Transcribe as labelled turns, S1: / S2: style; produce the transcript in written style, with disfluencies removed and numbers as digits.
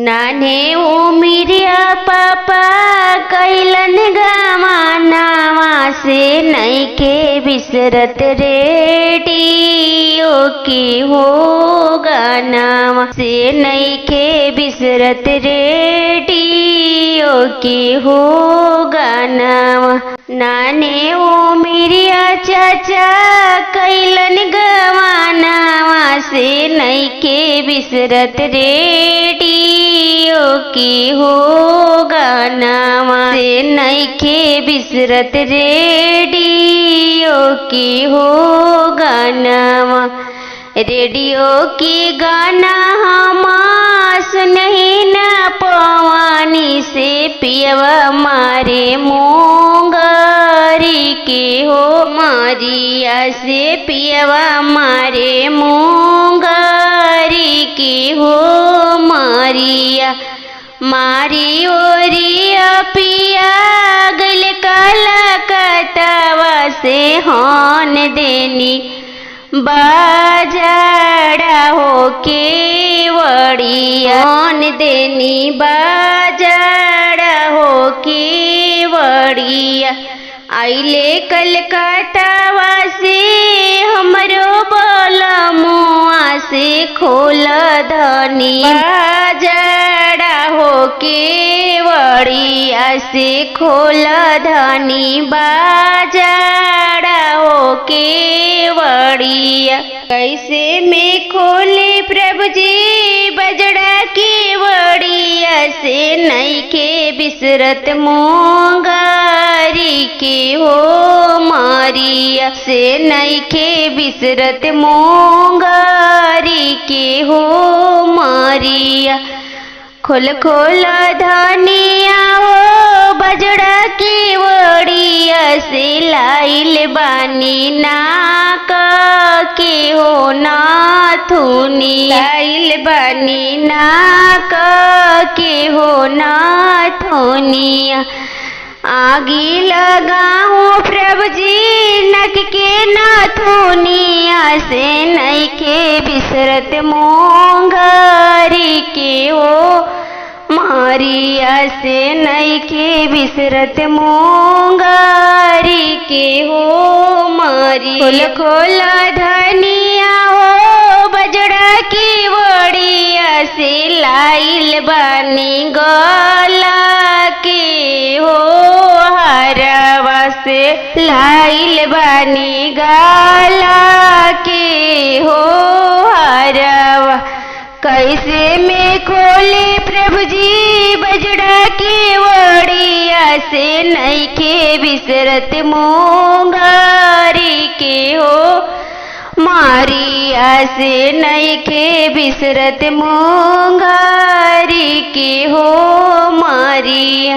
S1: नाने उमिरिया पापा कैलन गमानावा से नइखे बिसरत रेडियो के हो गानावा से नइखे बिसरत रेडियो के हो गानावा। नाने उमिरिया चाचा कैलन गमानावा से नइखे बिसरत रेडियो के हो गानावा से नइखे बिसरत रेडियो के हो गानावा। रेडियो की गाना हम सुनहि न पवानी से पियवा मारे मोंगरी के हो मारिया से पियवा मारे मोंगरी के हो मारिया। मारी ओरिया पिया गल काला कटावा से हन देनी बाजाड़ा हो के वड़िया हन देनी बाजाड़ा हो के वड़िया। आइले कलकत्तावा से हमरो बलमुआ से खोल धनी बाजाड़ा हो के वड़िया से खोल धनी बाजाड़ा हो के वड़िया। कैसे में खोले प्रभु जी बजड़ा के वड़िया से नइखे बिसरत मोंगरी के हो मारिया से नइखे बिसरत मोंगरी के हो मारिया। खोल खोल धनिया हो बजड़ा की वड़िया से लाइल बानी नाक के हो नाथुनी लाइल बानी नाक के हो नाथुनिया। आगी लगाऊं प्रभु जी नक के नाथुनिया से नइखे बिसरत मोंगरी के हो मारिया से नइखे बिसरत मोंगरी के हो मारी। खोल खोल धनिया हो बजड़ा की वड़िया से लाइल बानी गला के हो हरवा से लाइल बानी गला के हो हरवा। कैसे में खोले प्रभु जी बजड़ा के वड़िया से नइखे बिसरत मोंगरी के हो मारिया से नइखे बिसरत मोंगरी के हो मारिया।